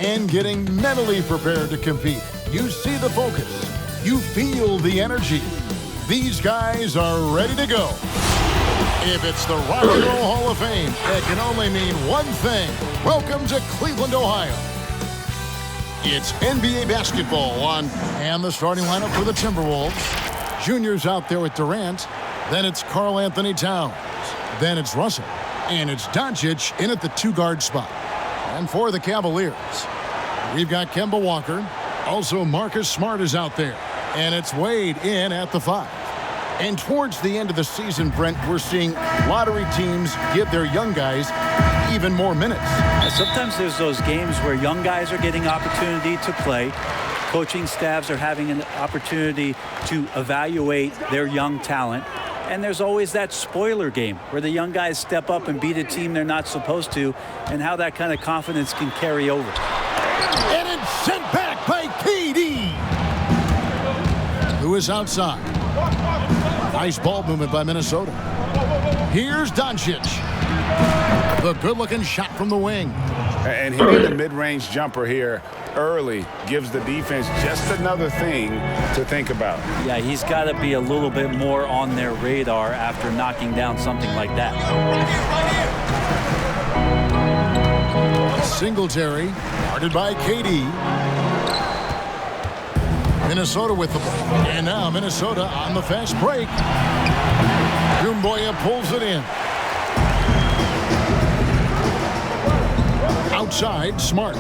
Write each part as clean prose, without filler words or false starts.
and getting mentally prepared to compete. You see the focus. You feel the energy. These guys are ready to go. If it's the Rock and Roll Hall of Fame, it can only mean one thing. Welcome to Cleveland, Ohio. It's NBA basketball on, and the starting lineup for the Timberwolves. Junior's out there with Durant. Then it's Karl Anthony Towns. Then it's Russell. And it's Doncic in at the two-guard spot. And for the Cavaliers, we've got Kemba Walker. Also, Marcus Smart is out there. And it's Wade in at the 5. And towards the end of the season, Brent, we're seeing lottery teams give their young guys even more minutes. Sometimes there's those games where young guys are getting opportunity to play. Coaching staffs are having an opportunity to evaluate their young talent. And there's always that spoiler game where the young guys step up and beat a team they're not supposed to, and how that kind of confidence can carry over. And it's sent back by KD, who is outside. Nice ball movement by Minnesota. Here's Doncic. The good-looking shot from the wing. And hitting the mid-range jumper here early gives the defense just another thing to think about. Yeah, he's got to be a little bit more on their radar after knocking down something like that. Singletary, guarded by KD. Minnesota with the ball. And now Minnesota on the fast break. Doumbouya pulls it in. Outside, Smart.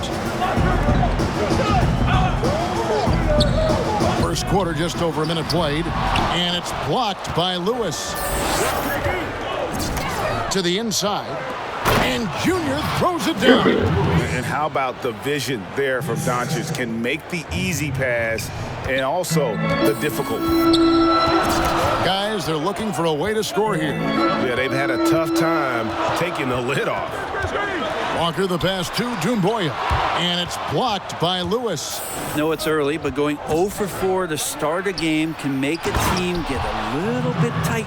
First quarter, just over a minute played. And it's blocked by Lewis. To the inside. And Junior throws it down. And how about the vision there from Doncic? Can make the easy pass and also the difficult. Guys, they're looking for a way to score here. Yeah, they've had a tough time taking the lid off. Walker the pass to Doumbouya. And it's blocked by Lewis. No, it's early, but going 0 for 4 to start a game can make a team get a little bit tight.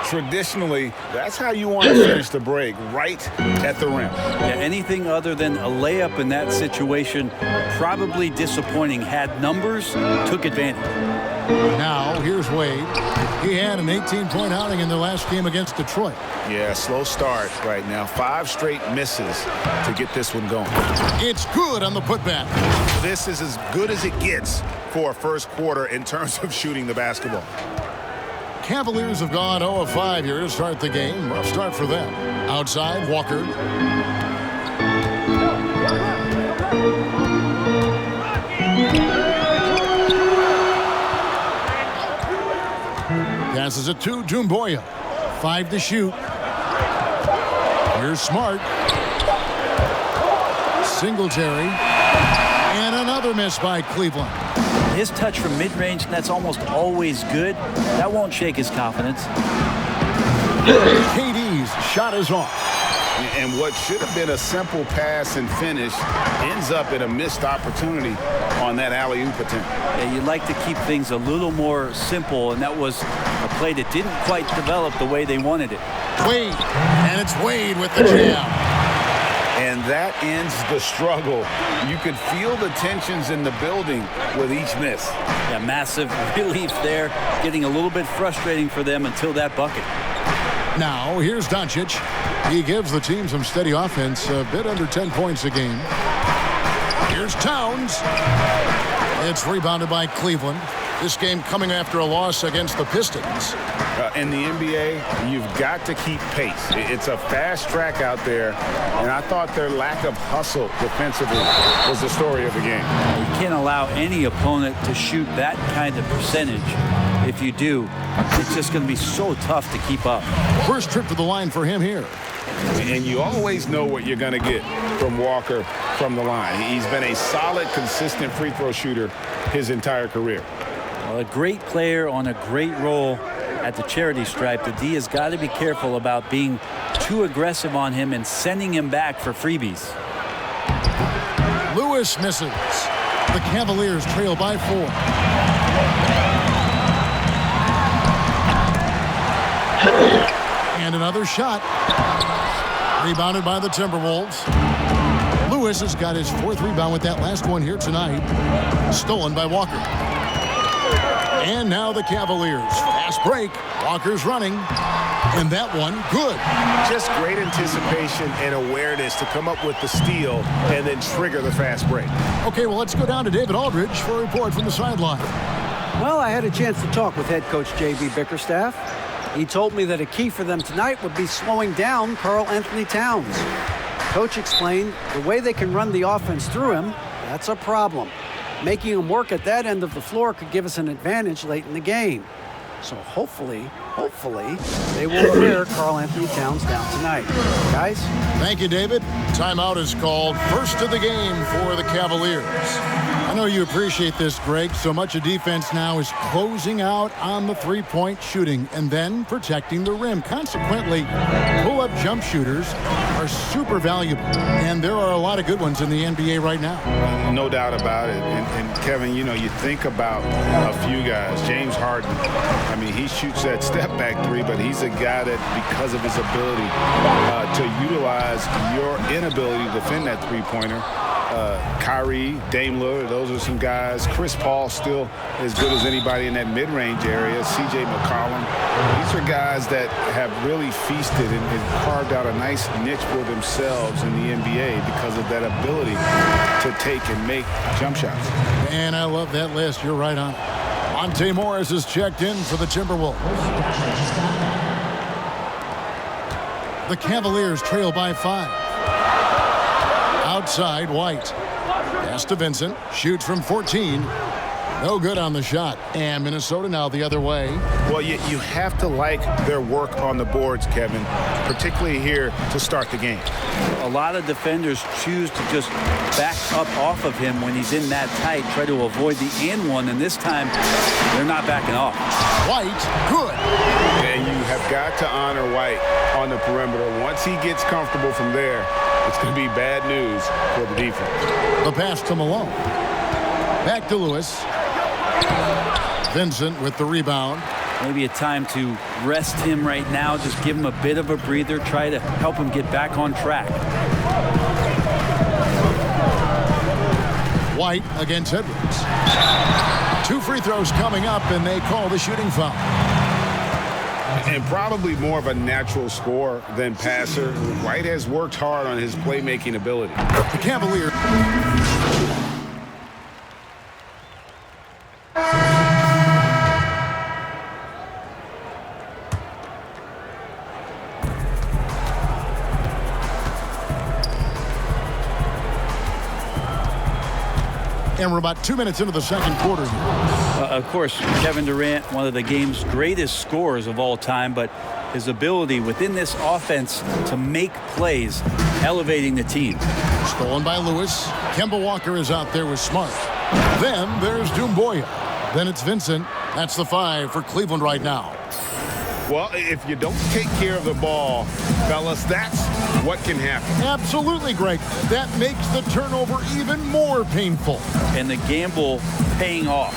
Traditionally, that's how you want to finish the break, right at the rim. Yeah, anything other than a layup in that situation, probably disappointing. Had numbers, took advantage. Now, here's Wade. He had an 18-point outing in their last game against Detroit. Yeah, slow start right now. 5 straight misses to get this one going. It's good on the putback. This is as good as it gets for a first quarter in terms of shooting the basketball. Cavaliers have gone 0 of 5 here to start the game. Rough start for them. Outside, Walker. Passes it to Doumbouya. 5 to shoot. Here's Smart. Singletary. And another miss by Cleveland. His touch from mid-range, that's almost always good. That won't shake his confidence. KD's shot is off. And what should have been a simple pass and finish ends up in a missed opportunity on that alley-oop attempt. Yeah, you'd like to keep things a little more simple, and that was a play that didn't quite develop the way they wanted it. Wade, and it's Wade with the jam. And that ends the struggle. You could feel the tensions in the building with each miss. Yeah, massive relief there. Getting a little bit frustrating for them until that bucket. Now, here's Doncic. He gives the team some steady offense, a bit under 10 points a game. Here's Towns. It's rebounded by Cleveland. This game coming after a loss against the Pistons. In the NBA, you've got to keep pace. It's a fast track out there, and I thought their lack of hustle defensively was the story of the game. You can't allow any opponent to shoot that kind of percentage. If you do, it's just going to be so tough to keep up. First trip to the line for him here. And you always know what you're going to get from Walker from the line. He's been a solid, consistent free throw shooter his entire career. Well, a great player on a great role at the charity stripe. The D has got to be careful about being too aggressive on him and sending him back for freebies. Lewis misses. The Cavaliers trail by 4. And another shot. Rebounded by the Timberwolves. Lewis has got his 4th rebound with that last one here tonight. Stolen by Walker. And now the Cavaliers. Fast break. Walker's running. And that one, good. Just great anticipation and awareness to come up with the steal and then trigger the fast break. Okay, well, let's go down to David Aldridge for a report from the sideline. Well, I had a chance to talk with head coach J.B. Bickerstaff. He told me that a key for them tonight would be slowing down Karl Anthony Towns. Coach explained the way they can run the offense through him, that's a problem. Making him work at that end of the floor could give us an advantage late in the game. So hopefully, they will wear Karl Anthony Towns down tonight. Guys? Thank you, David. Timeout is called. First of the game for the Cavaliers. I know you appreciate this, Greg. So much of defense now is closing out on the three-point shooting and then protecting the rim. Consequently, pull-up jump shooters are super valuable. And there are a lot of good ones in the NBA right now. No doubt about it. And Kevin, you know, you think about a few guys. James Harden, I mean, he shoots that step-back three, but he's a guy that, because of his ability to utilize your inability to defend that three-pointer, Kyrie, Dame Lillard, those are some guys. Chris Paul still as good as anybody in that mid-range area. C.J. McCollum. These are guys that have really feasted and carved out a nice niche for themselves in the NBA because of that ability to take and make jump shots. And I love that list. You're right on. Monte Morris is checked in for the Timberwolves. The Cavaliers trail by 5. Outside, White. Pass to Vincent. Shoots from 14. No good on the shot. And Minnesota now the other way. Well, you have to like their work on the boards, Kevin, particularly here to start the game. A lot of defenders choose to just back up off of him when he's in that tight, try to avoid the and one, and this time they're not backing off. White, good. And you have got to honor White on the perimeter. Once he gets comfortable from there, it's going to be bad news for the defense. The pass to Malone. Back to Lewis. Vincent with the rebound. Maybe a time to rest him right now. Just give him a bit of a breather. Try to help him get back on track. White against Edwards. 2 free throws coming up, and they call the shooting foul. And probably more of a natural scorer than passer. White has worked hard on his playmaking ability. The Cavaliers. And we're about 2 minutes into the second quarter here. Of course, Kevin Durant, one of the game's greatest scorers of all time, but his ability within this offense to make plays, elevating the team. Stolen by Lewis. Kemba Walker is out there with Smart. Then there's Doumbouya. Then it's Vincent. That's the 5 for Cleveland right now. Well, if you don't take care of the ball, fellas, that's what can happen. Absolutely, Greg. That makes the turnover even more painful. And the gamble paying off.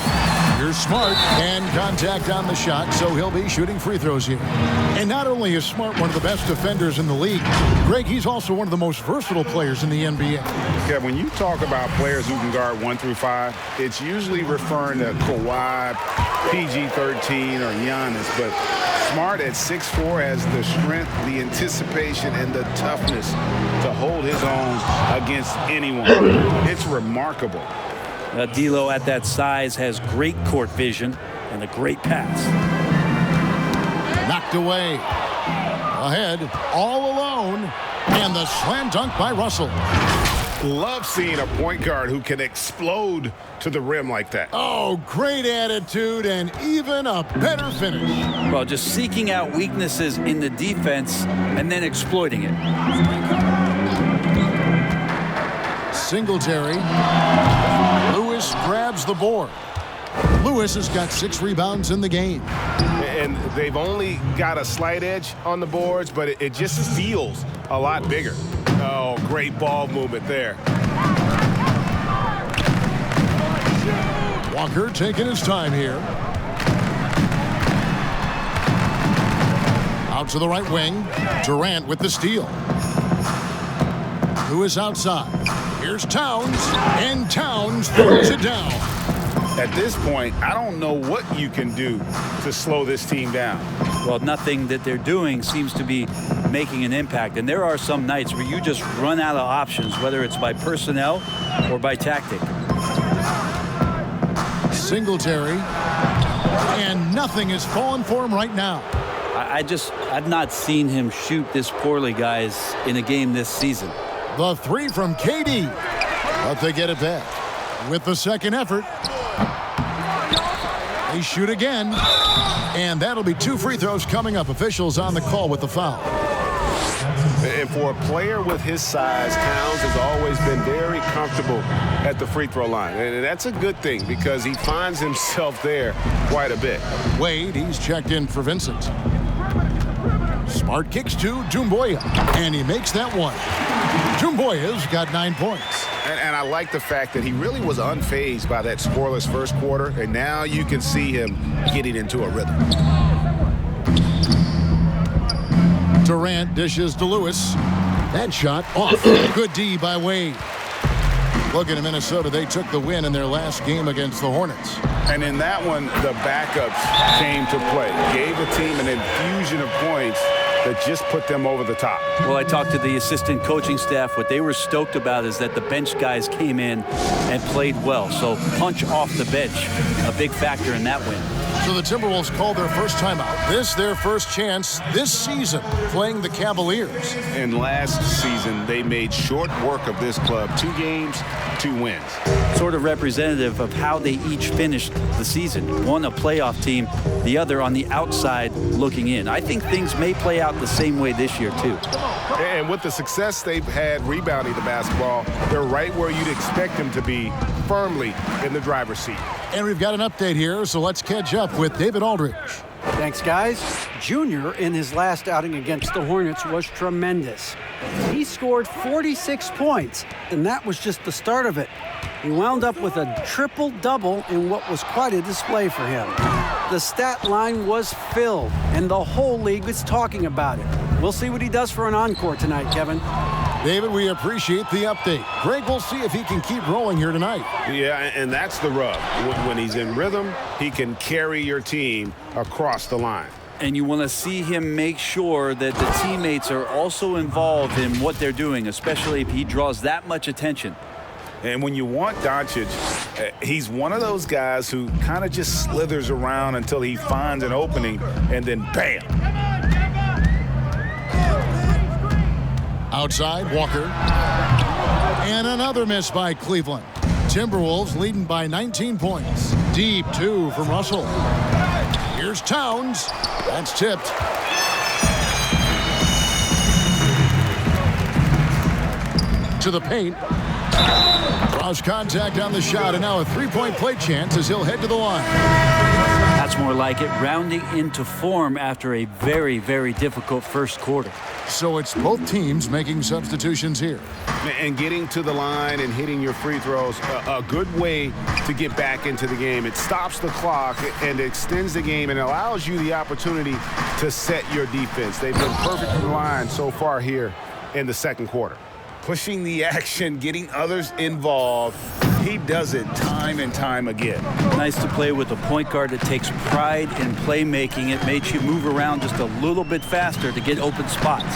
Here's Smart, and contact on the shot, so he'll be shooting free throws here. And not only is Smart one of the best defenders in the league, Greg, he's also one of the most versatile players in the NBA. Yeah, when you talk about players who can guard 1 through 5, it's usually referring to Kawhi, PG-13, or Giannis, but Smart at 6'4" has the strength, the anticipation, and the toughness to hold his own against anyone. It's remarkable. D'Lo at that size has great court vision and a great pass. Knocked away. Ahead, all alone. And the slam dunk by Russell. Love seeing a point guard who can explode to the rim like that. Oh, great attitude and even a better finish. Well, just seeking out weaknesses in the defense and then exploiting it. Singletary. Lewis grabs the board. Lewis has got 6 rebounds in the game. And they've only got a slight edge on the boards, but it just feels a lot bigger. Oh, great ball movement there. Walker taking his time here. Out to the right wing. Durant with the steal. Lewis outside. Here's Towns, and Towns throws it down. At this point, I don't know what you can do to slow this team down. Well, nothing that they're doing seems to be making an impact. And there are some nights where you just run out of options, whether it's by personnel or by tactic. Singletary. And nothing is falling for him right now. I've not seen him shoot this poorly, guys, in a game this season. The three from KD. But they get it back. With the second effort. They shoot again. And that'll be 2 free throws coming up. Officials on the call with the foul. And for a player with his size, Towns has always been very comfortable at the free throw line. And that's a good thing because he finds himself there quite a bit. Wade, he's checked in for Vincent. Smart kicks to Doumbouya. And he makes that one. Doumbouya's got 9 points. And I like the fact that he really was unfazed by that scoreless first quarter. And now you can see him getting into a rhythm. Durant dishes to Lewis. That shot off. Good D by Wade. Looking at Minnesota, they took the win in their last game against the Hornets. And in that one, the backups came to play. Gave the team an infusion of points that just put them over the top. Well, I talked to the assistant coaching staff. What they were stoked about is that the bench guys came in and played well. So punch off the bench, a big factor in that win. So the Timberwolves called their first timeout. This their first chance this season playing the Cavaliers. And last season, they made short work of this club. 2 games, 2 wins. Sort of representative of how they each finished the season. One a playoff team, the other on the outside looking in. I think things may play out the same way this year, too. And with the success they've had rebounding the basketball, they're right where you'd expect them to be, firmly in the driver's seat. And we've got an update here, so let's catch up with David Aldridge. Thanks, guys. Junior, in his last outing against the Hornets, was tremendous. He scored 46 points, and that was just the start of it. He wound up with a triple-double in what was quite a display for him. The stat line was filled, and the whole league was talking about it. We'll see what he does for an encore tonight, Kevin. David, we appreciate the update. Greg, we'll see if he can keep rolling here tonight. Yeah, and that's the rub. When he's in rhythm, he can carry your team across the line. And you want to see him make sure that the teammates are also involved in what they're doing, especially if he draws that much attention. And when you want Doncic, he's one of those guys who kind of just slithers around until he finds an opening, and then bam. Outside, Walker. And another miss by Cleveland. Timberwolves leading by 19 points. Deep 2 from Russell. Here's Towns. That's tipped. To the paint. Draws contact on the shot, and now a 3-point play chance as he'll head to the line. That's more like it, rounding into form after a very, very difficult first quarter. So it's both teams making substitutions here. And getting to the line and hitting your free throws, a good way to get back into the game. It stops the clock and extends the game and allows you the opportunity to set your defense. They've been perfect in the line so far here in the second quarter. Pushing the action, getting others involved. He does it time and time again. Nice to play with a point guard that takes pride in playmaking. It makes you move around just a little bit faster to get open spots.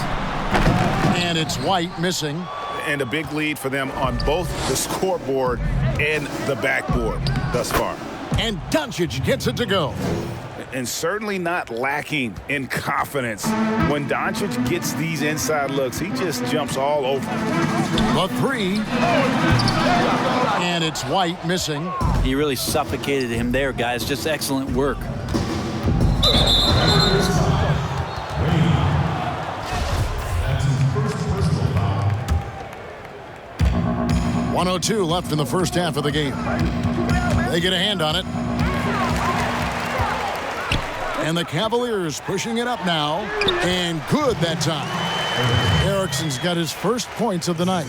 And it's White missing. And a big lead for them on both the scoreboard and the backboard thus far. And Doncic gets it to go. And certainly not lacking in confidence. When Doncic gets these inside looks, he just jumps all over. The 3. And it's White missing. He really suffocated him there, guys. Just excellent work. .102 left in the first half of the game. They get a hand on it. And the Cavaliers pushing it up now. And good that time. Erickson's got his first points of the night.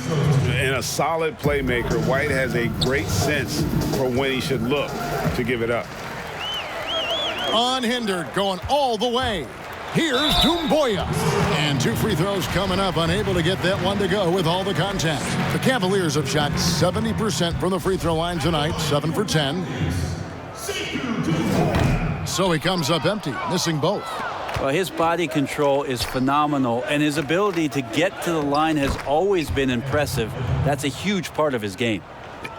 And a solid playmaker. White has a great sense for when he should look to give it up. Unhindered, going all the way. Here's Doumbouya. And 2 free throws coming up, unable to get that one to go with all the contact. The Cavaliers have shot 70% from the free throw line tonight, 7 for 10. So he comes up empty, missing both. Well, his body control is phenomenal, and his ability to get to the line has always been impressive. That's a huge part of his game.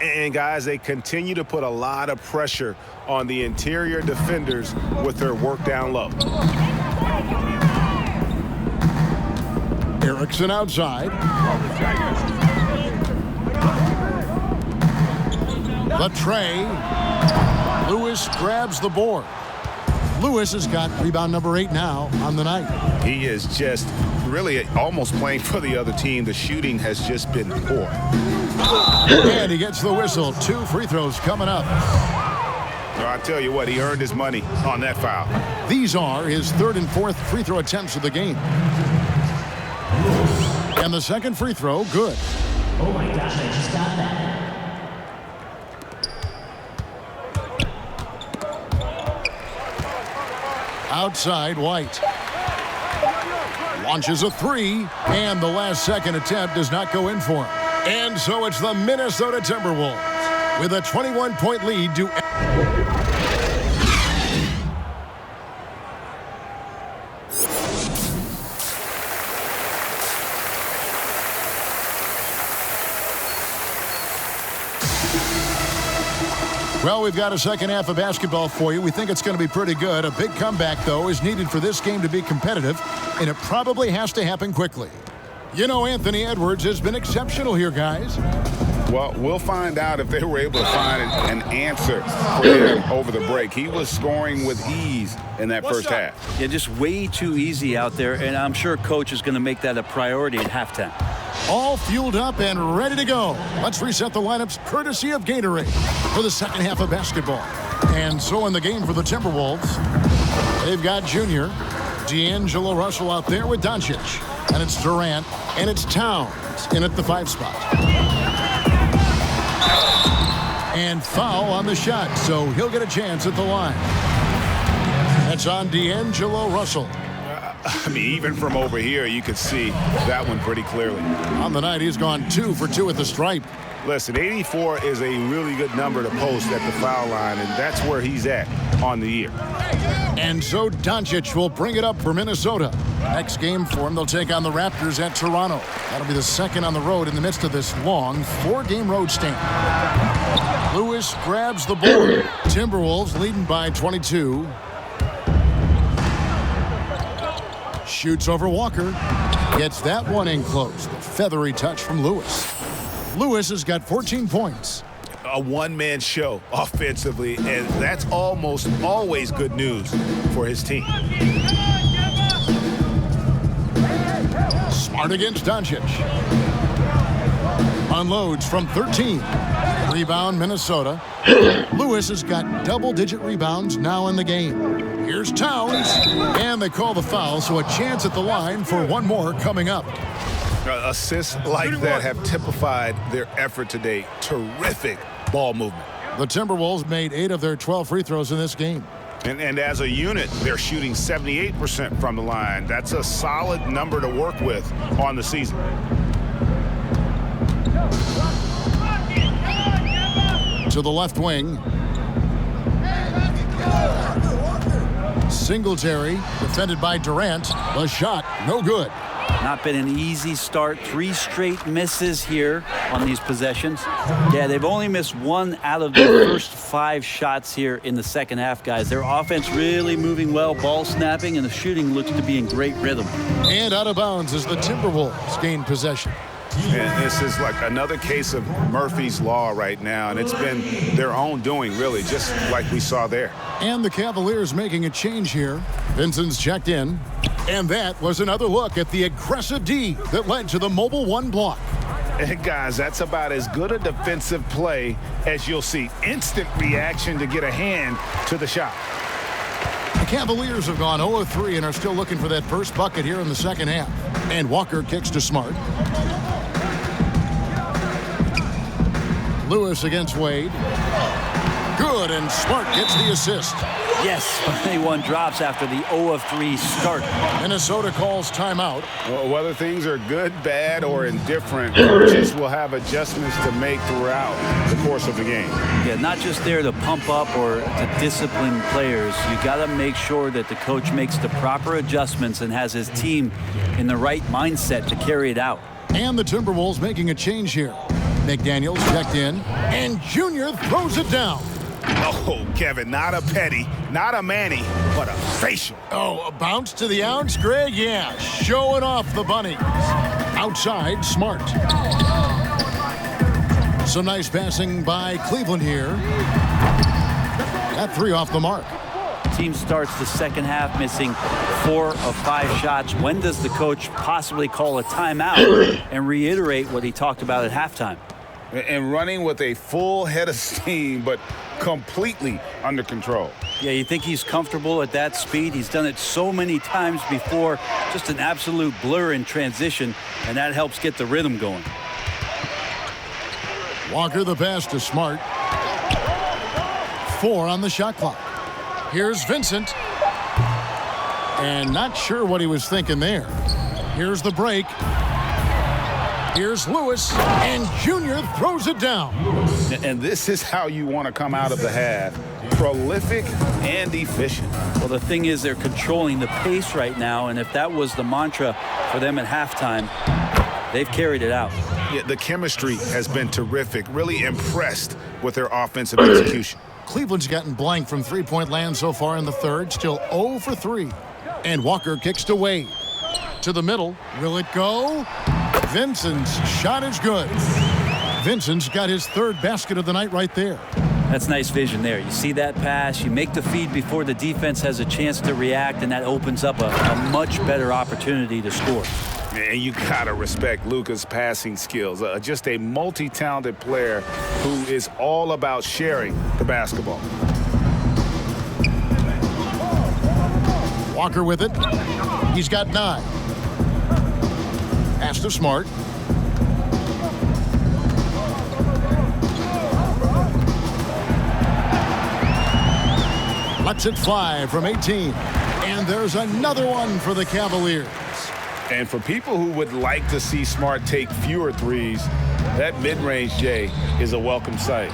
And, guys, they continue to put a lot of pressure on the interior defenders with their work down low. Erickson outside. The tray. Lewis grabs the board. Lewis has got rebound number 8 now on the night. He is just really almost playing for the other team. The shooting has just been poor. And he gets the whistle. 2 free throws coming up. I tell you what, he earned his money on that foul. These are his 3rd and 4th free throw attempts of the game. And the second free throw, good. Oh my gosh, I just got that. Outside, White. Launches a 3, and the last second attempt does not go in for him. And so it's the Minnesota Timberwolves with a 21-point lead to... Well, we've got a second half of basketball for you. We think it's going to be pretty good. A big comeback, though, is needed for this game to be competitive, and it probably has to happen quickly. You know, Anthony Edwards has been exceptional here, guys. Well, we'll find out if they were able to find an answer for him over the break. He was scoring with ease in that first half. Yeah, just way too easy out there, and I'm sure Coach is going to make that a priority at halftime. All fueled up and ready to go. Let's reset the lineups courtesy of Gatorade for the second half of basketball. And so in the game for the Timberwolves, they've got Junior, D'Angelo Russell out there with Doncic. And it's Durant, and it's Towns in at the 5 spot. And foul on the shot, so he'll get a chance at the line. That's on D'Angelo Russell. I mean, even from over here, you could see that one pretty clearly. On the night, he's gone 2 for 2 at the stripe. Listen, 84 is a really good number to post at the foul line, and that's where he's at on the year. And so Doncic will bring it up for Minnesota. Next game for him, they'll take on the Raptors at Toronto. That'll be the second on the road in the midst of this long 4-game road stand. Lewis grabs the board. Timberwolves leading by 22. Shoots over Walker. Gets that one in close. The feathery touch from Lewis. Lewis has got 14 points. A one-man show offensively, and that's almost always good news for his team. Smart against Doncic. Unloads from 13. Rebound, Minnesota. Lewis has got double-digit rebounds now in the game. Here's Towns, and they call the foul, so a chance at the line for one more coming up. Assists like that have typified their effort today. Terrific ball movement. The Timberwolves made 8 of their 12 free throws in this game. And as a unit, they're shooting 78% from the line. That's a solid number to work with on the season. To the left wing. Singletary, defended by Durant. The shot, no good. Not been an easy start. 3 straight misses here on these possessions. Yeah, they've only missed 1 out of their first 5 shots here in the second half, guys. Their offense really moving well, ball snapping, and the shooting looks to be in great rhythm. And out of bounds as the Timberwolves gain possession. And this is like another case of Murphy's Law right now, and it's been their own doing, really, just like we saw there. And the Cavaliers making a change here. Vincent's checked in. And that was another look at the aggressive D that led to the mobile 1 block. And guys, that's about as good a defensive play as you'll see. Instant reaction to get a hand to the shot. The Cavaliers have gone 0-3 and are still looking for that first bucket here in the second half. And Walker kicks to Smart. Lewis against Wade. Good, and Smart gets the assist. Yes, only one drops after the 0 of 3 start. Minnesota calls timeout. Well, whether things are good, bad, or indifferent, coaches will have adjustments to make throughout the course of the game. Yeah, not just there to pump up or to discipline players. You got to make sure that the coach makes the proper adjustments and has his team in the right mindset to carry it out. And the Timberwolves making a change here. McDaniels checked in, and Junior throws it down. Oh, Kevin, not a petty, not a Manny, but a facial. Oh, a bounce to the ounce, Greg? Yeah, showing off the bunnies. Outside, Smart. Some nice passing by Cleveland here. That 3 off the mark. Team starts the second half missing 4 of 5 shots. When does the coach possibly call a timeout and reiterate what he talked about at halftime? And running with a full head of steam, but completely under control. Yeah, you think he's comfortable at that speed? He's done it so many times before. Just an absolute blur in transition, and that helps get the rhythm going. Walker the pass to Smart. 4 on the shot clock. Here's Vincent. And not sure what he was thinking there. Here's the break. Here's Lewis, and Junior throws it down. And this is how you want to come out of the half. Prolific and efficient. Well, the thing is they're controlling the pace right now, and if that was the mantra for them at halftime, they've carried it out. Yeah, the chemistry has been terrific. Really impressed with their offensive execution. Cleveland's gotten blank from three-point land so far in the third. Still 0 for 3. And Walker kicks to Wade. To the middle. Will it go? Vincent's shot is good. Vincent's got his 3rd basket of the night right there. That's nice vision there. You see that pass, you make the feed before the defense has a chance to react, and that opens up a much better opportunity to score. And you gotta respect Luka's passing skills. Just a multi-talented player who is all about sharing the basketball. Walker with it. He's got 9. Pass to Smart. Lets it fly from 18. And there's another one for the Cavaliers. And for people who would like to see Smart take fewer threes, that mid-range J is a welcome sight.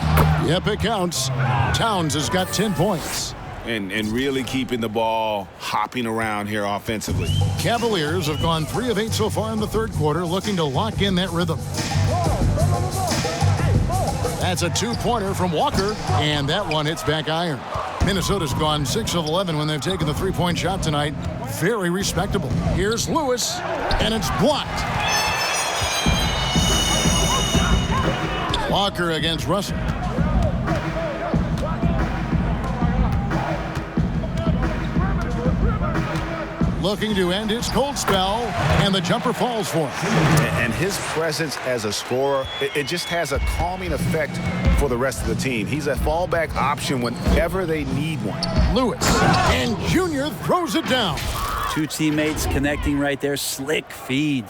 Yep, it counts. Towns has got 10 points. And really keeping the ball hopping around here offensively. Cavaliers have gone 3 of 8 so far in the third quarter, looking to lock in that rhythm. That's a 2-pointer from Walker, and that one hits back iron. Minnesota's gone 6 of 11 when they've taken the 3-point shot tonight. Very respectable. Here's Lewis, and it's blocked. Walker against Russell. Looking to end his cold spell, and the jumper falls for him. And his presence as a scorer, it just has a calming effect for the rest of the team. He's a fallback option whenever they need one. Lewis, and Junior throws it down. 2 teammates connecting right there. Slick feed.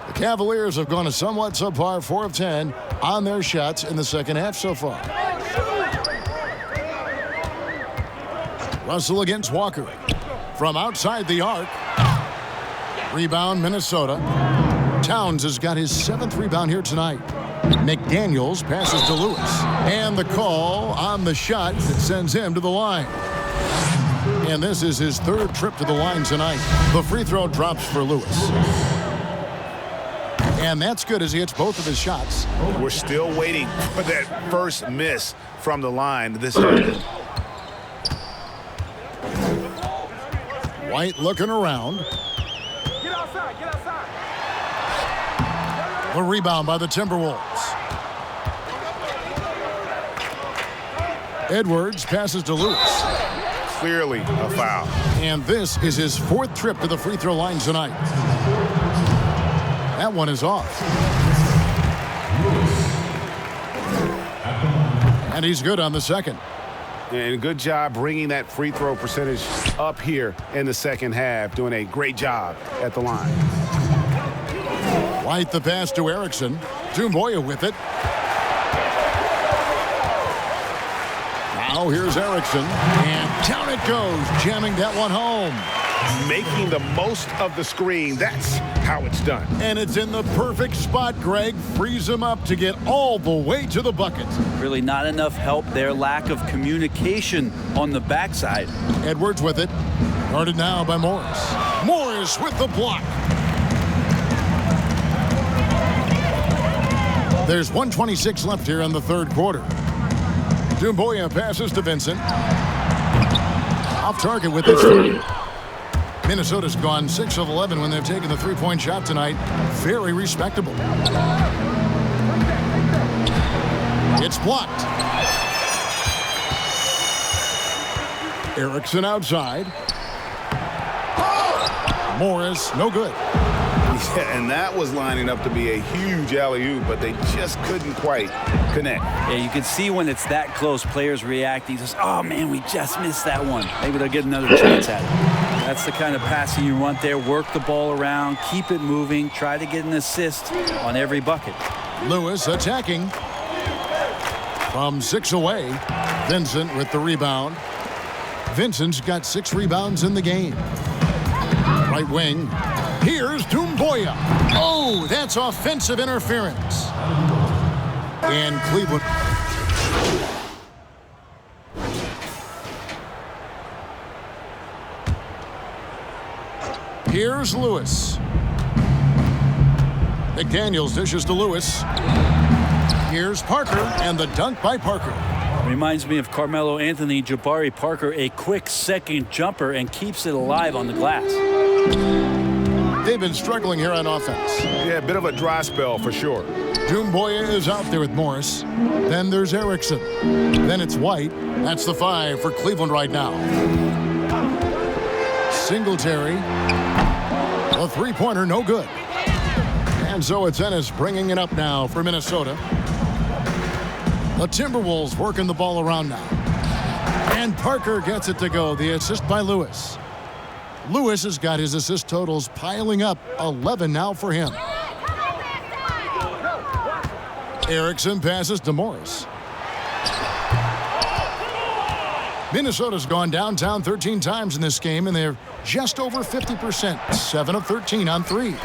The Cavaliers have gone a somewhat subpar 4 of 10 on their shots in the second half so far. Russell against Walker. From outside the arc. Rebound, Minnesota. Towns has got his 7th rebound here tonight. McDaniels passes to Lewis. And the call on the shot that sends him to the line. And this is his 3rd trip to the line tonight. The free throw drops for Lewis. And that's good as he hits both of his shots. We're still waiting for that first miss from the line this early. White looking around. Get outside, get outside. The rebound by the Timberwolves. Edwards passes to Lewis. Clearly a foul. And this is his 4th trip to the free throw line tonight. That one is off. And he's good on the second. And good job bringing that free throw percentage up here in the second half. Doing a great job at the line. White the pass to Erickson. Dumboya with it. Now here's Erickson, and down it goes, jamming that one home. Making the most of the screen. That's how it's done. And it's in the perfect spot, Greg. Frees him up to get all the way to the bucket. Really not enough help there. Lack of communication on the backside. Edwards with it. Guarded now by Morris. Morris with the block. There's 1:26 left here in the third quarter. Dumboya passes to Vincent. Off target with his three. Minnesota's gone 6 of 11 when they've taken the three-point shot tonight. Very respectable. It's blocked. Erickson outside. Morris, no good. Yeah, and that was lining up to be a huge alley-oop, but they just couldn't quite connect. Yeah, you can see when it's that close, players reacting. Just, oh, man, we just missed that one. Maybe they'll get another chance at it. That's the kind of passing you want there. Work the ball around, keep it moving, try to get an assist on every bucket. Lewis attacking. From 6 away, Vincent with the rebound. Vincent's got 6 rebounds in the game. Right wing. Here's Dumboya. Oh, that's offensive interference. And Cleveland. Here's Lewis. McDaniels dishes to Lewis. Here's Parker, and the dunk by Parker. Reminds me of Carmelo Anthony, Jabari Parker, a quick second jumper and keeps it alive on the glass. They've been struggling here on offense. Yeah, a bit of a dry spell for sure. Dumboya is out there with Morris. Then there's Erickson. Then it's White. That's the 5 for Cleveland right now. Singletary. A three-pointer, no good. And so it's Ennis bringing it up now for Minnesota. The Timberwolves working the ball around now. And Parker gets it to go. The assist by Lewis. Lewis has got his assist totals piling up. 11 now for him. Erickson passes to Morris. Minnesota's gone downtown 13 times in this game, and they're just over 50%. 7 of 13 on threes.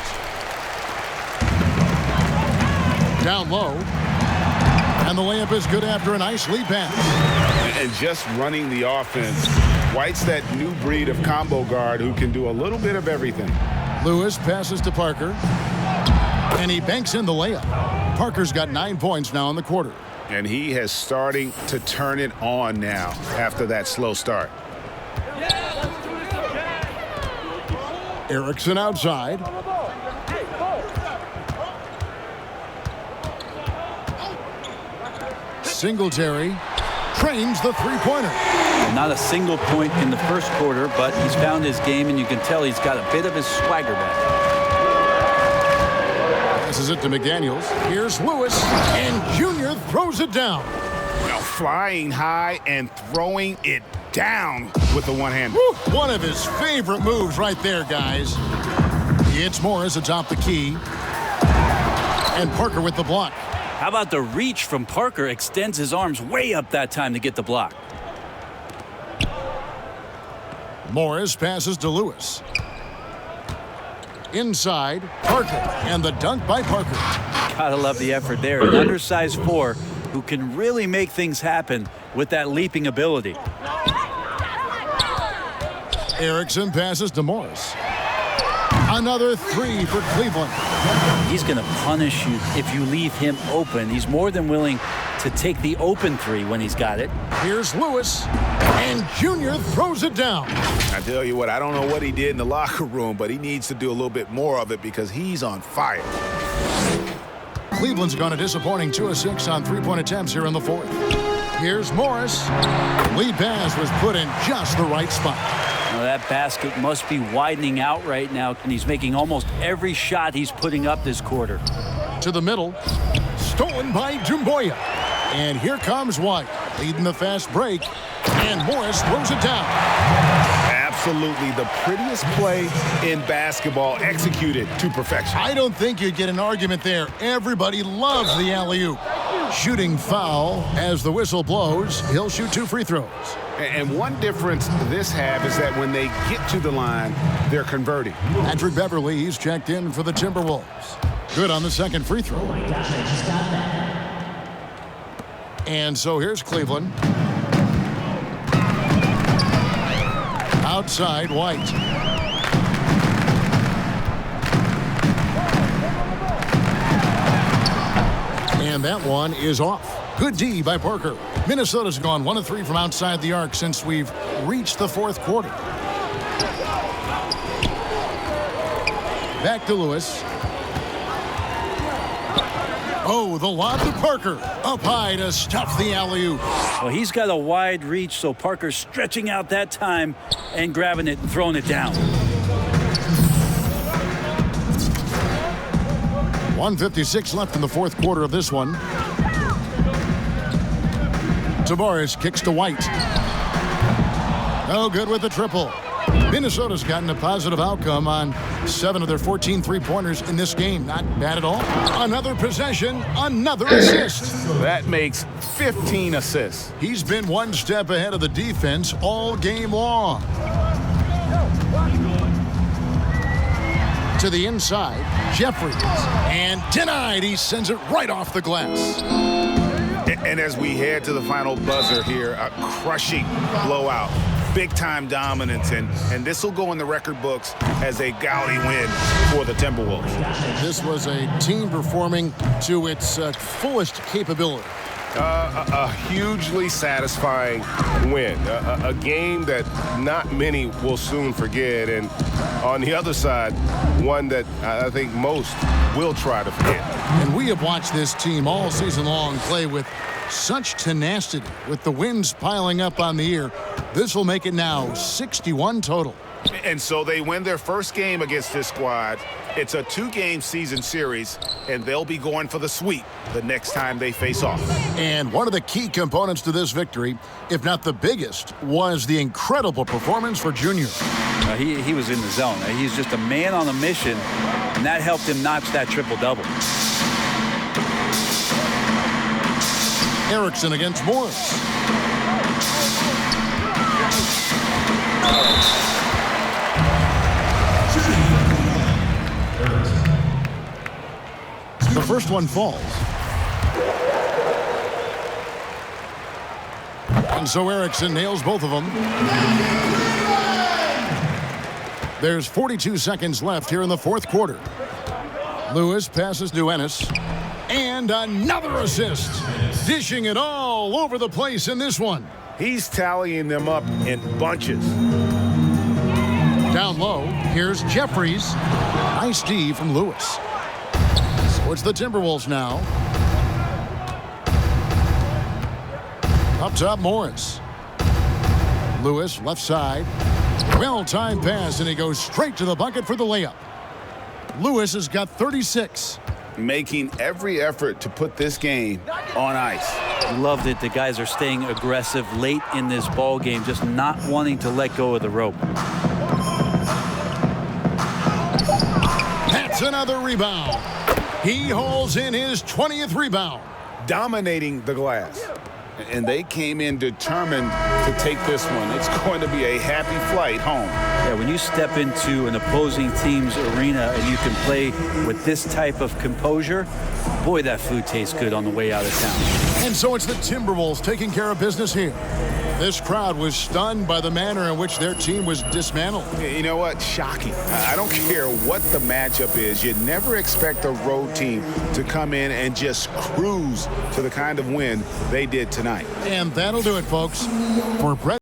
Down low. And the layup is good after a nice lead pass. And just running the offense. White's that new breed of combo guard who can do a little bit of everything. Lewis passes to Parker. And he banks in the layup. Parker's got 9 points now in the quarter. And he is starting to turn it on now after that slow start. Erickson outside. Singletary trains the three-pointer. Not a single point in the first quarter, but he's found his game, and you can tell he's got a bit of his swagger back. Passes it to McDaniels. Here's Lewis, and Junior throws it down. Now flying high and throwing it down with the one-hander. One of his favorite moves right there, guys. It's Morris atop the key. And Parker with the block. How about the reach from Parker? Extends his arms way up that time to get the block. Morris passes to Lewis. Inside, Parker, and the dunk by Parker. Gotta love the effort there. An undersized 4 who can really make things happen with that leaping ability. Erickson passes to Morris. Another 3 for Cleveland. He's going to punish you if you leave him open. He's more than willing to take the open 3 when he's got it. Here's Lewis, and Junior throws it down. I tell you what, I don't know what he did in the locker room, but he needs to do a little bit more of it because he's on fire. Cleveland's gone a disappointing 2 of 6 on three-point attempts here in the fourth. Here's Morris. Lead pass was put in just the right spot. Now that basket must be widening out right now, and he's making almost every shot he's putting up this quarter. To the middle. Stolen by Dumboya. And here comes White, leading the fast break. And Morris throws it down. Absolutely the prettiest play in basketball, executed to perfection. I don't think you'd get an argument there. Everybody loves the alley-oop. Shooting foul as the whistle blows. He'll shoot 2 free throws. And one difference this half is that when they get to the line, they're converting. Patrick Beverly, he's checked in for the Timberwolves. Good on the second free throw. Oh my gosh, I just got that. And so here's Cleveland. Outside, White. And that one is off. Good D by Parker. Minnesota's gone 1 of 3 from outside the arc since we've reached the fourth quarter. Back to Lewis. Oh, the lob to Parker. Up high to stuff the alley-oop. Well, he's got a wide reach, so Parker's stretching out that time and grabbing it and throwing it down. 1:56 left in the fourth quarter of this one. Tavares kicks to White. No good with the triple. Minnesota's gotten a positive outcome on 7 of their 14 three-pointers in this game. Not bad at all. Another possession, another assist. That makes 15 assists. He's been one step ahead of the defense all game long. To the inside, Jeffries. And denied. He sends it right off the glass. And as we head to the final buzzer here, a crushing blowout. Big-time dominance, and this will go in the record books as a gaudy win for the Timberwolves. This was a team performing to its fullest capability. A hugely satisfying win. A game that not many will soon forget, and on the other side, one that I think most will try to forget. And we have watched this team all season long play with such tenacity, with the wins piling up on the year. This will make it now 61 total. And so they win their first game against this squad. It's a 2-game season series, and they'll be going for the sweep the next time they face off. And one of the key components to this victory, if not the biggest, was the incredible performance for Junior. He was in the zone. He's just a man on a mission, and that helped him notch that triple-double. Erickson against Morris. The first one falls. And so Erickson nails both of them. There's 42 seconds left here in the fourth quarter. Lewis passes to Ennis. And another assist. Dishing it all over the place in this one. He's tallying them up in bunches. Down low, here's Jeffries. Nice D from Lewis. So it's the Timberwolves now. Up top, Morris. Lewis, left side. Well-timed pass, and he goes straight to the bucket for the layup. Lewis has got 36. Making every effort to put this game on ice. Loved it. The guys are staying aggressive late in this ball game, just not wanting to let go of the rope. That's another rebound. He holds in his 20th rebound. Dominating the glass. And they came in determined to take this one. It's going to be a happy flight home. Yeah, when you step into an opposing team's arena and you can play with this type of composure, boy, that food tastes good on the way out of town. And so it's the Timberwolves taking care of business here. This crowd was stunned by the manner in which their team was dismantled. You know what? Shocking. I don't care what the matchup is. You never expect a road team to come in and just cruise to the kind of win they did tonight. And that'll do it, folks. For Brett